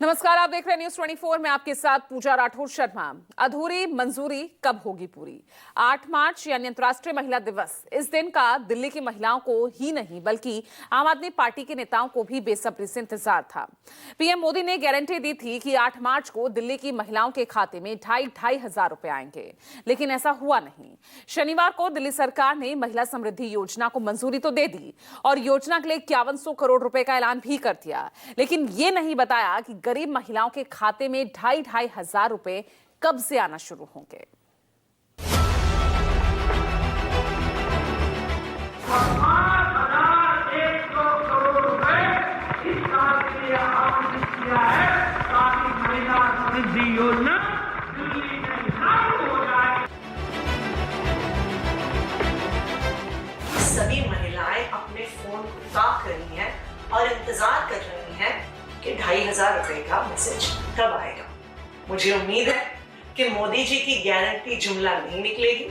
नमस्कार, आप देख रहे हैं न्यूज 24 में आपके साथ पूजा राठौर शर्मा। अधूरी मंजूरी कब होगी पूरी? 8 मार्च यानी अंतर्राष्ट्रीय महिला दिवस। इस दिन का दिल्ली की महिलाओं को ही नहीं बल्कि आम आदमी पार्टी के नेताओं को भी बेसब्री से इंतजार था। पीएम मोदी ने गारंटी दी थी कि 8 मार्च को दिल्ली की महिलाओं के खाते में 2,500 हजार रुपए आएंगे, लेकिन ऐसा हुआ नहीं। शनिवार को दिल्ली सरकार ने महिला समृद्धि योजना को मंजूरी तो दे दी और योजना के लिए 5100 करोड़ रुपए का ऐलान भी कर दिया, लेकिन ये नहीं बताया कि गरीब महिलाओं के खाते में 2,500 हजार रुपए कब से आना शुरू होंगे। योजना सभी महिलाएं अपने फोन को ताक रही हैं और इंतजार कर रही हैं कि 2,500 रुपए का मैसेज कब आएगा। मुझे उम्मीद है कि मोदी जी की गारंटी जुमला नहीं निकलेगी।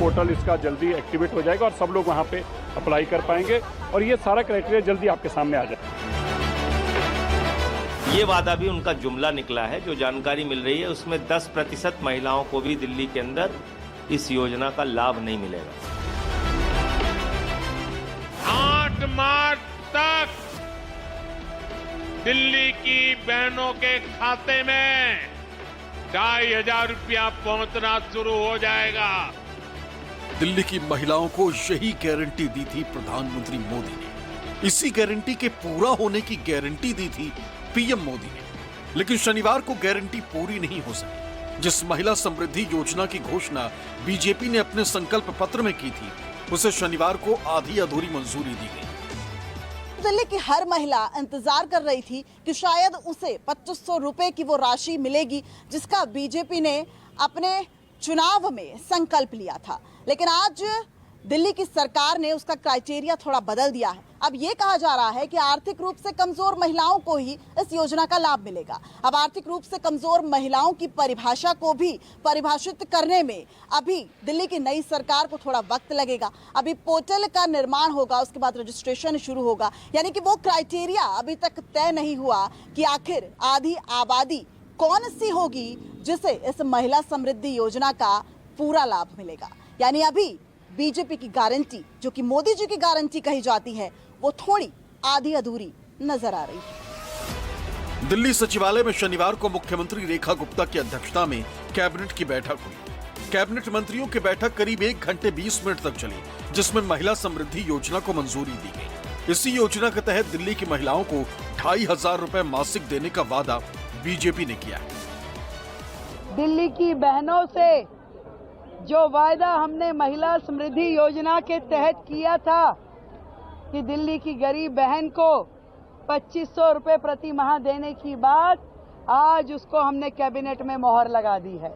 पोर्टल इसका जल्दी एक्टिवेट हो जाएगा और सब लोग वहां पे अप्लाई कर पाएंगे और ये सारा क्राइटेरिया जल्दी आपके सामने आ जाएगा। ये वादा भी उनका जुमला निकला है। जो जानकारी मिल रही है उसमें 10% महिलाओं को भी दिल्ली के अंदर इस योजना का लाभ नहीं मिलेगा। 8 मार्च तक दिल्ली की बहनों के खाते में 2,500 रुपया पहुंचना शुरू हो जाएगा। दिल्ली की महिलाओं को यही गारंटी दी थी प्रधानमंत्री मोदी ने। इसी गारंटी के पूरा होने की गारंटी दी थी पीएम मोदी ने, लेकिन शनिवार को गारंटी पूरी नहीं हो सकी। जिस महिला समृद्धि योजना की घोषणा बीजेपी ने अपने संकल्प पत्र में की थी, उसे शनिवार को आधी अधूरी मंजूरी दी गई। दिल्ली की हर महिला इंतजार कर रही थी कि शायद उसे 2,500 रुपए की वो राशि मिलेगी जिसका बीजेपी ने अपने चुनाव में संकल्प लिया था, लेकिन आज दिल्ली की सरकार ने उसका क्राइटेरिया थोड़ा बदल दिया है। अब ये कहा जा रहा है कि आर्थिक रूप से कमजोर महिलाओं को ही इस योजना का लाभ मिलेगा। अब आर्थिक रूप से कमजोर महिलाओं की परिभाषा को भी परिभाषित करने में अभी दिल्ली की नई सरकार को थोड़ा वक्त लगेगा। अभी पोर्टल का निर्माण होगा, उसके बाद रजिस्ट्रेशन शुरू होगा, यानी कि वो क्राइटेरिया अभी तक तय नहीं हुआ कि आखिर आधी आबादी कौन सी होगी जिसे इस महिला समृद्धि योजना का पूरा लाभ मिलेगा। यानी अभी बीजेपी की गारंटी, जो कि मोदी जी की गारंटी कही जाती है, वो थोड़ी आधी अधूरी नजर आ रही है। दिल्ली सचिवालय में शनिवार को मुख्यमंत्री रेखा गुप्ता की अध्यक्षता में कैबिनेट की बैठक हुई। कैबिनेट मंत्रियों की बैठक करीब 1 घंटे 20 मिनट तक चली, जिसमें महिला समृद्धि योजना को मंजूरी दी गई। इसी योजना के तहत दिल्ली की महिलाओं को 2,500 रुपए मासिक देने का वादा बीजेपी ने किया है। दिल्ली की बहनों से जो वायदा हमने महिला समृद्धि योजना के तहत किया था कि दिल्ली की गरीब बहन को 2,500 रुपए प्रति माह देने की बात, आज उसको हमने कैबिनेट में मोहर लगा दी है।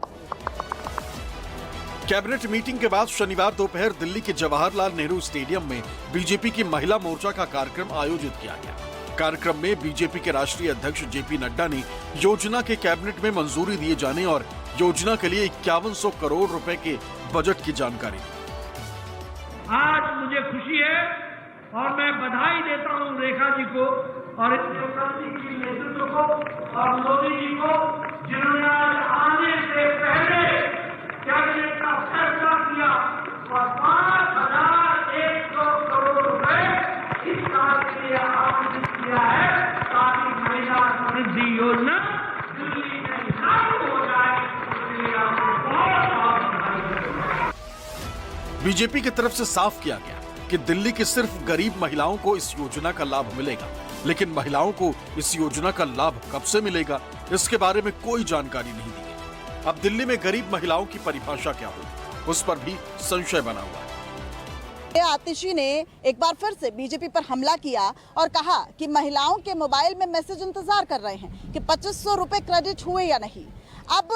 कैबिनेट मीटिंग के बाद शनिवार दोपहर दिल्ली के जवाहरलाल नेहरू स्टेडियम में बीजेपी की महिला मोर्चा का कार्यक्रम आयोजित किया गया। कार्यक्रम में बीजेपी के राष्ट्रीय अध्यक्ष जेपी नड्डा ने योजना के कैबिनेट में मंजूरी दिए जाने और योजना के लिए 5100 करोड़ रुपए के बजट की जानकारी दी। आज मुझे खुशी है और मैं बधाई देता हूं रेखा जी को और इनके नेतृत्व को और मोदी जी को, जिन्होंने आने से पहले कैबिनेट का फैसला किया और 5,100 करोड़ रुपए इस साल के लिए आवंटित किया है, ताकि महिला समृद्धि योजना दिल्ली में लागू हो जाए। बीजेपी की तरफ से साफ किया गया कि दिल्ली की सिर्फ गरीब महिलाओं को इस योजना का लाभ मिलेगा, लेकिन महिलाओं को इस योजना का लाभ कब से मिलेगा, इसके बारे में कोई जानकारी नहीं दी गई। अब दिल्ली में गरीब महिलाओं की परिभाषा क्या होगी, उस पर भी संशय बना हुआ है। आतिशी ने एक बार फिर से बीजेपी पर हमला किया और कहा कि महिलाओं के मोबाइल में मैसेज इंतजार कर रहे हैं कि 2,500 रुपए क्रेडिट हुए या नहीं। अब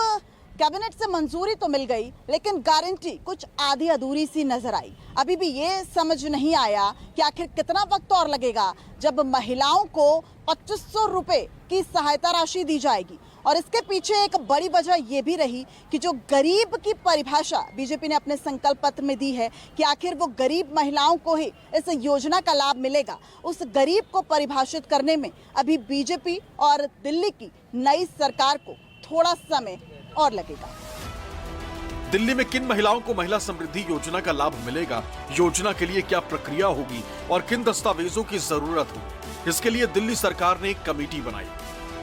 कैबिनेट से मंजूरी तो मिल गई, लेकिन गारंटी कुछ आधी अधूरी सी नजर आई। अभी भी ये समझ नहीं आया कि आखिर कितना वक्त और लगेगा जब महिलाओं को 2500 रुपए की सहायता राशि दी जाएगी। और इसके पीछे एक बड़ी वजह यह भी रही कि जो गरीब की परिभाषा बीजेपी ने अपने संकल्प पत्र में दी है कि आखिर वो गरीब महिलाओं को ही इस योजना का लाभ मिलेगा, उस गरीब को परिभाषित करने में अभी बीजेपी और दिल्ली की नई सरकार को थोड़ा समय और लगेगा। दिल्ली में किन महिलाओं को महिला समृद्धि योजना का लाभ मिलेगा, योजना के लिए क्या प्रक्रिया होगी और किन दस्तावेजों की जरूरत होगी, इसके लिए दिल्ली सरकार ने एक कमेटी बनाई।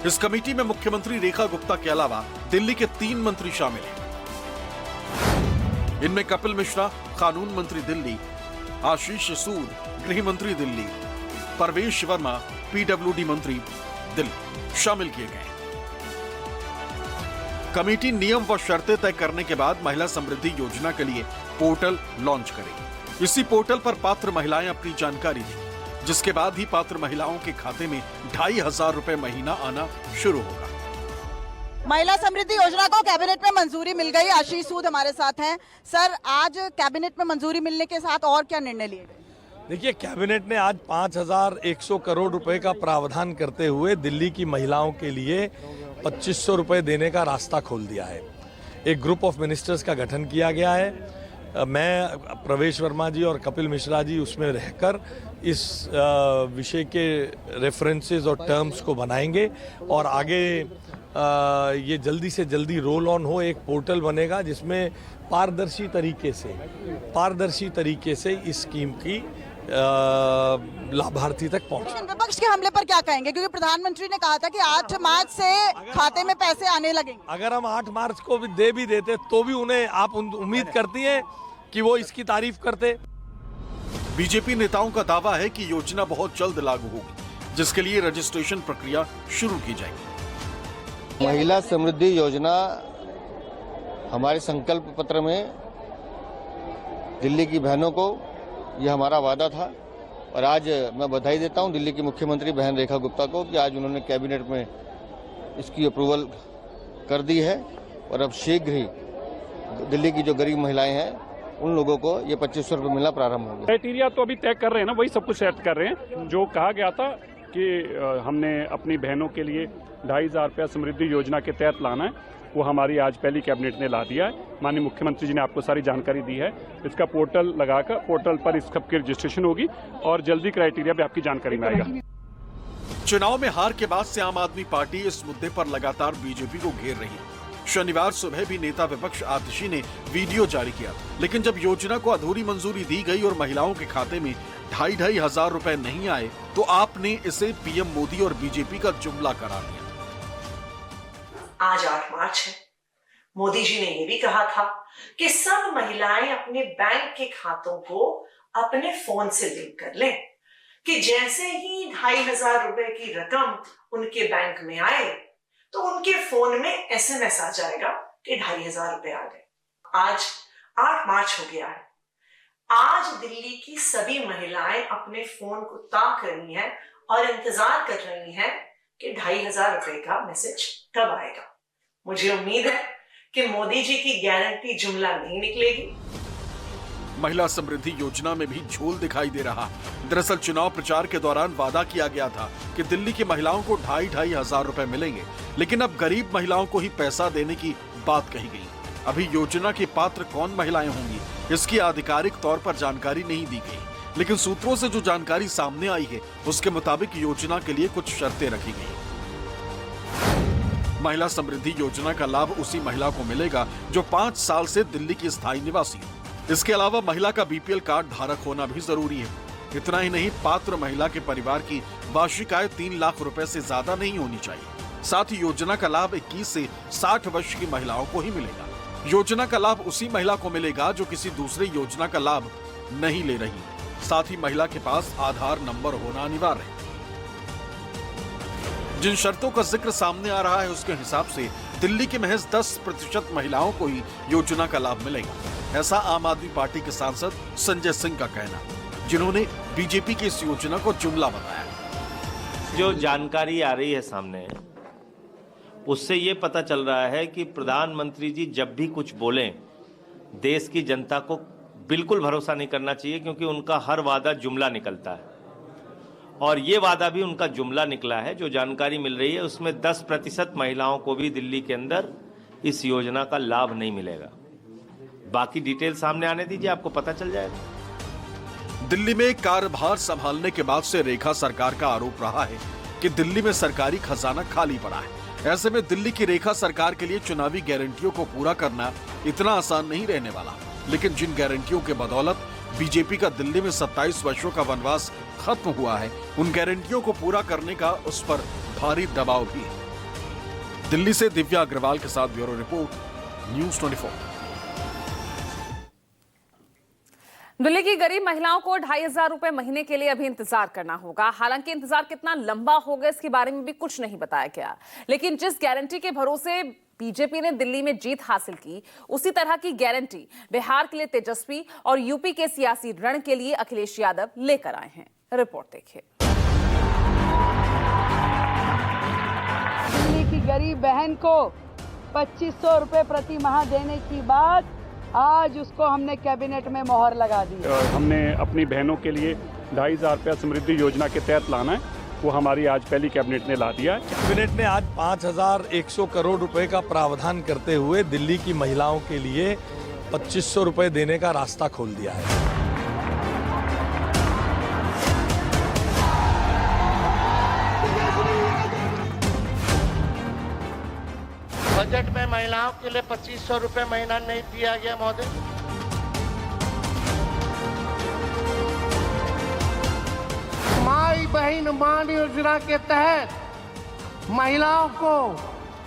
इस कमेटी में मुख्यमंत्री रेखा गुप्ता के अलावा दिल्ली के 3 मंत्री शामिल हैं। इनमें कपिल मिश्रा कानून मंत्री दिल्ली, आशीष सूद गृह मंत्री दिल्ली, परवेश वर्मा पीडब्ल्यूडी मंत्री दिल्ली शामिल किए गए। कमेटी नियम व शर्तें तय करने के बाद महिला समृद्धि योजना के लिए पोर्टल लॉन्च करेगी। इसी पोर्टल पर पात्र महिलाएं अपनी जानकारी देंगी, जिसके बाद ही पात्र महिलाओं के खाते में 2500 रुपए महीना आना शुरू होगा। महिला समृद्धि योजना को कैबिनेट में मंजूरी मिल गई। आशीष सूद हमारे साथ हैं। सर, आज कैबिनेट में मंजूरी मिलने के साथ और क्या निर्णय लिए गए? देखिए, कैबिनेट ने आज 5100 करोड़ रुपए का प्रावधान करते हुए दिल्ली की महिलाओं के लिए 2500 रुपए देने का रास्ता खोल दिया है। एक ग्रुप ऑफ मिनिस्टर्स का गठन किया गया है। मैं, प्रवेश वर्मा जी और कपिल मिश्रा जी उसमें रहकर इस विषय के रेफरेंसेस और टर्म्स को बनाएंगे और आगे ये जल्दी से जल्दी रोल ऑन हो। एक पोर्टल बनेगा जिसमें पारदर्शी तरीके से इस स्कीम की लाभार्थी तक पहुंचे। विपक्ष के हमले पर क्या कहेंगे, क्योंकि प्रधानमंत्री ने कहा था कि 8 मार्च से खाते में पैसे आने लगेंगे। अगर हम 8 मार्च को भी देते तो भी उन्हें आप उम्मीद करती हैं कि वो इसकी तारीफ करते? बीजेपी नेताओं का दावा है कि योजना बहुत जल्द लागू होगी, जिसके लिए रजिस्ट्रेशन प्रक्रिया शुरू की जाएगी। महिला समृद्धि योजना हमारे संकल्प पत्र में दिल्ली की बहनों को यह हमारा वादा था और आज मैं बधाई देता हूं दिल्ली की मुख्यमंत्री बहन रेखा गुप्ता को कि आज उन्होंने कैबिनेट में इसकी अप्रूवल कर दी है और अब शीघ्र ही दिल्ली की जो गरीब महिलाएं हैं उन लोगों को ये 2500 रुपये मिलना प्रारंभ होगा। क्राइटेरिया तो अभी तय कर रहे हैं ना, वही सब कुछ सेट कर रहे हैं। जो कहा गया था कि हमने अपनी बहनों के लिए 2500 रुपया समृद्धि योजना के तहत लाना है, वो हमारी आज पहली कैबिनेट ने ला दिया है। माननीय मुख्यमंत्री जी ने आपको सारी जानकारी दी है। इसका पोर्टल लगाकर पोर्टल पर इस सबकी रजिस्ट्रेशन होगी और जल्दी क्राइटेरिया भी आपकी जानकारी में आएगा। चुनाव में हार के बाद से आम आदमी पार्टी इस मुद्दे पर लगातार बीजेपी को घेर रही है। शनिवार सुबह भी नेता विपक्ष आतिशी ने वीडियो जारी किया, लेकिन जब योजना को अधूरी मंजूरी दी गई और महिलाओं के खाते में 2500 रुपए नहीं आए तो आपने इसे पीएम मोदी और बीजेपी का जुमला करार दिया। आज 8 मार्च है। मोदी जी ने यह भी कहा था कि सब महिलाएं अपने बैंक के खातों को अपने फोन से लिंक कर लें, कि जैसे ही 2500 रुपए की रकम उनके बैंक में आए तो उनके फोन में एसएमएस आ जाएगा कि 2500 रुपए आ गए। आज 8 मार्च हो गया है। आज दिल्ली की सभी महिलाएं अपने फोन को ताक रही हैं और इंतजार कर रही हैं कि 2500 रुपए का मैसेज कब आएगा। मुझे उम्मीद है कि मोदी जी की गारंटी जुमला नहीं निकलेगी। महिला समृद्धि योजना में भी झोल दिखाई दे रहा। दरअसल चुनाव प्रचार के दौरान वादा किया गया था कि दिल्ली की महिलाओं को 2500 रुपए मिलेंगे, लेकिन अब गरीब महिलाओं को ही पैसा देने की बात कही गई। अभी योजना के पात्र कौन महिलाएं होंगी, इसकी आधिकारिक तौर पर जानकारी नहीं दी गई, लेकिन सूत्रों से जो जानकारी सामने आई है उसके मुताबिक योजना के लिए कुछ शर्तें रखी गई। महिला समृद्धि योजना का लाभ उसी महिला को मिलेगा जो 5 साल से दिल्ली की स्थायी निवासी हो। इसके अलावा महिला का बीपीएल कार्ड धारक होना भी जरूरी है। इतना ही नहीं, पात्र महिला के परिवार की वार्षिक आय 3 लाख रुपए से ज्यादा नहीं होनी चाहिए। साथ ही योजना का लाभ 21 से 60 वर्ष की महिलाओं को ही मिलेगा। योजना का लाभ उसी महिला को मिलेगा जो किसी दूसरे योजना का लाभ नहीं ले रही। साथ ही महिला के पास आधार नंबर होना अनिवार्य है। जिन शर्तों का जिक्र सामने आ रहा है उसके हिसाब से दिल्ली के महज 10% महिलाओं को ही योजना का लाभ मिलेगा। ऐसा आम आदमी पार्टी के सांसद संजय सिंह का कहना, जिन्होंने बीजेपी की इस योजना को जुमला बताया। जो जानकारी आ रही है सामने, उससे ये पता चल रहा है कि प्रधानमंत्री जी जब भी कुछ बोलें, देश की जनता को बिल्कुल भरोसा नहीं करना चाहिए, क्योंकि उनका हर वादा जुमला निकलता है। और ये वादा भी उनका जुमला निकला है। जो जानकारी मिल रही है उसमें 10% महिलाओं को भी दिल्ली के अंदर इस योजना का लाभ नहीं मिलेगा। बाकी डिटेल सामने आने दीजिए, आपको पता चल जाएगा। दिल्ली में कार्यभार संभालने के बाद से रेखा सरकार का आरोप रहा है कि दिल्ली में सरकारी खजाना खाली पड़ा है। ऐसे में दिल्ली की रेखा सरकार के लिए चुनावी गारंटियों को पूरा करना इतना आसान नहीं रहने वाला। लेकिन जिन गारंटियों के बदौलत बीजेपी का दिल्ली में 27 वर्षों का वनवास खत्म हुआ है, उन गारंटियों को पूरा करने का उस पर भारी दबाव भी है। दिल्ली से दिव्या अग्रवाल के साथ ब्यूरो रिपोर्ट, न्यूज़ 24। दिल्ली की गरीब महिलाओं को 2500 रुपए महीने के लिए अभी इंतजार करना होगा। हालांकि इंतजार कितना लंबा होगा इसके बारे में भी कुछ नहीं बताया गया। लेकिन जिस गारंटी के भरोसे बीजेपी ने दिल्ली में जीत हासिल की, उसी तरह की गारंटी बिहार के लिए तेजस्वी और यूपी के सियासी रण के लिए अखिलेश यादव लेकर आए हैं। रिपोर्ट देखिए। दिल्ली की गरीब बहन को 2500 रुपए प्रति माह देने की बात आज उसको हमने कैबिनेट में मोहर लगा दी। हमने अपनी बहनों के लिए 2500 रुपया समृद्धि योजना के तहत लाना है, वो हमारी आज पहली कैबिनेट ने ला दिया है। कैबिनेट ने आज 5100 करोड़ रुपए का प्रावधान करते हुए दिल्ली की महिलाओं के लिए 2500 रुपए देने का रास्ता खोल दिया है। बजट में महिलाओं के लिए 2500 रुपए महीना नहीं दिया गया महोदय। माई बहन मान योजना के तहत महिलाओं को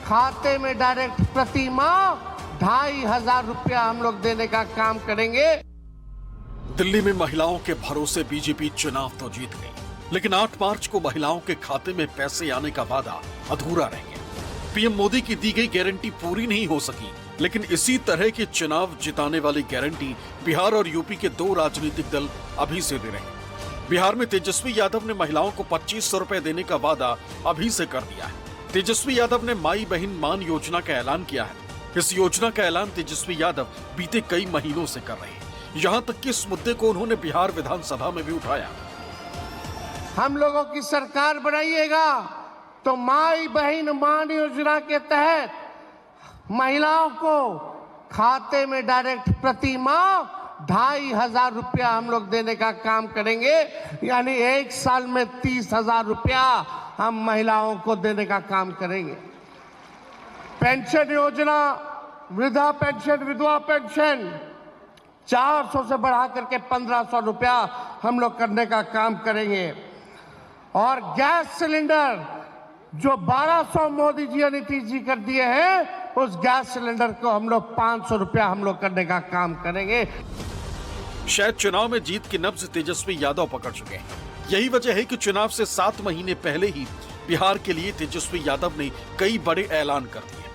खाते में डायरेक्ट प्रति माह 2500 रुपया हम लोग देने का काम करेंगे। दिल्ली में महिलाओं के भरोसे बीजेपी चुनाव तो जीत गई, लेकिन 8 मार्च को महिलाओं के खाते में पैसे आने का वादा अधूरा रह गया। पीएम मोदी की दी गई गारंटी पूरी नहीं हो सकी, लेकिन इसी तरह के चुनाव जिताने वाली गारंटी बिहार और यूपी के 2 राजनीतिक दल अभी से दे रहे हैं। बिहार में तेजस्वी यादव ने महिलाओं को 2500 रुपए देने का वादा अभी से कर दिया है। तेजस्वी यादव ने माई बहन मान योजना का ऐलान किया है। इस योजना का ऐलान तेजस्वी यादव बीते कई महीनों से कर रहे हैं। यहाँ तक कि इस मुद्दे को उन्होंने बिहार विधानसभा में भी उठाया। हम लोगों की सरकार बनाइएगा तो माई बहन मान योजना के तहत महिलाओं को खाते में डायरेक्ट प्रति माह 2500 रुपया हम लोग देने का काम करेंगे। यानी 1 साल में 30,000 रुपया हम महिलाओं को देने का काम करेंगे। पेंशन योजना, वृद्धा पेंशन, विधवा पेंशन 400 से बढ़ा करके 1500 रुपया हम लोग करने का काम करेंगे। और गैस सिलेंडर जो 1200 मोदी जी और नीतीश जी कर दिए हैं, उस गैस सिलेंडर को हम लोग 500 रुपया हम लोग करने का काम करेंगे। शायद चुनाव में जीत की नब्ज तेजस्वी यादव पकड़ चुके हैं। यही वजह है कि चुनाव से 7 महीने पहले ही बिहार के लिए तेजस्वी यादव ने कई बड़े ऐलान कर दिए।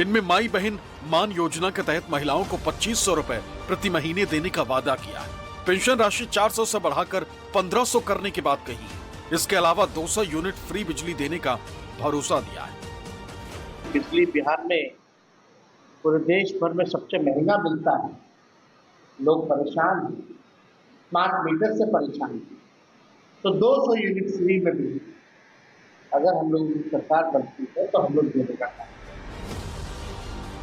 इनमें माई बहन मान योजना के तहत महिलाओं को 2500 रुपए प्रति महीने देने का वादा किया है। पेंशन राशि 400 से बढ़ाकर 1500 करने की बात कही है। इसके अलावा 200 यूनिट फ्री बिजली देने का भरोसा दिया है। बिजली बिहार में पूरे देश भर में सबसे महंगा मिलता है। लोग परेशान हैं, स्मार्ट मीटर से परेशान हैं। तो 200 यूनिट फ्री में बिजली अगर हम लोग की सरकार बनती है तो हम लोग देने का काम।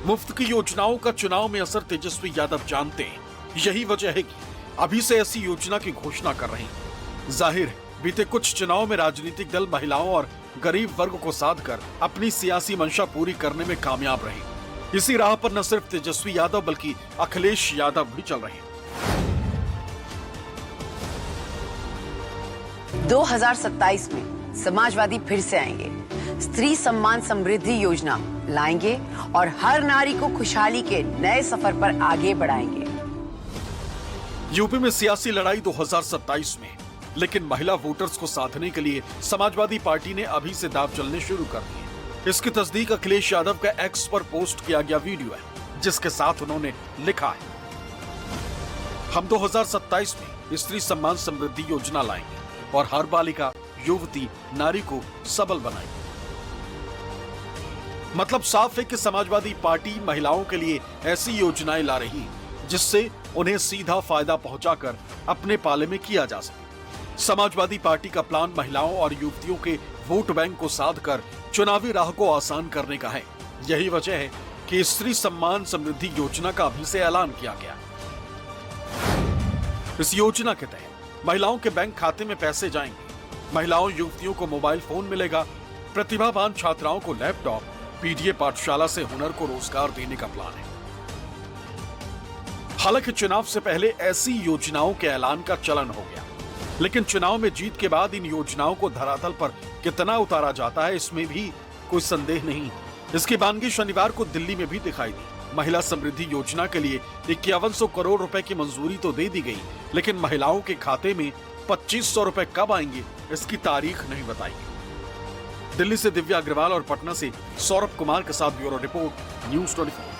मुफ्त की योजनाओं का चुनाव में असर तेजस्वी यादव जानते हैं। यही वजह है कि अभी से ऐसी योजना की घोषणा कर रहे हैं। जाहिर है बीते कुछ चुनाव में राजनीतिक दल महिलाओं और गरीब वर्ग को साध कर अपनी सियासी मंशा पूरी करने में कामयाब रहे। इसी राह पर न सिर्फ तेजस्वी यादव बल्कि अखिलेश यादव भी चल रहे हैं। 2027 में समाजवादी फिर से आएंगे। स्त्री सम्मान समृद्धि योजना लाएंगे और हर नारी को खुशहाली के नए सफर पर आगे बढ़ाएंगे। यूपी में सियासी लड़ाई 2027 में, लेकिन महिला वोटर्स को साधने के लिए समाजवादी पार्टी ने अभी से दांव चलने शुरू कर दिए। इसकी तस्दीक अखिलेश यादव का एक्स पर पोस्ट किया गया वीडियो है, जिसके साथ उन्होंने लिखा है, हम 2027 में स्त्री सम्मान समृद्धि योजना लाएंगे और हर बालिका, युवती, नारी को सबल बनाएंगे। मतलब साफ है कि समाजवादी पार्टी महिलाओं के लिए ऐसी योजनाएं ला रही जिससे उन्हें सीधा फायदा पहुंचाकर अपने पाले में किया जा सके। समाजवादी पार्टी का प्लान महिलाओं और युवतियों के वोट बैंक को साध कर चुनावी राह को आसान करने का है। यही वजह है कि स्त्री सम्मान समृद्धि योजना का अभी से ऐलान किया गया। इस योजना के तहत महिलाओं के बैंक खाते में पैसे जाएंगे। महिलाओं युवतियों को मोबाइल फोन मिलेगा। प्रतिभावान छात्राओं को लैपटॉप, पीडीए पाठशाला से हुनर को रोजगार देने का प्लान है। हालांकि चुनाव से पहले ऐसी योजनाओं के ऐलान का चलन हो गया, लेकिन चुनाव में जीत के बाद इन योजनाओं को धरातल पर कितना उतारा जाता है इसमें भी कोई संदेह नहीं। इसकी बानगी शनिवार को दिल्ली में भी दिखाई दी। महिला समृद्धि योजना के लिए 5100 करोड़ रुपए की मंजूरी तो दे दी गई, लेकिन महिलाओं के खाते में 2500 रुपए कब आएंगे इसकी तारीख नहीं बताई गई। दिल्ली से दिव्या अग्रवाल और पटना से सौरभ कुमार के साथ ब्यूरो रिपोर्ट, न्यूज़ 24।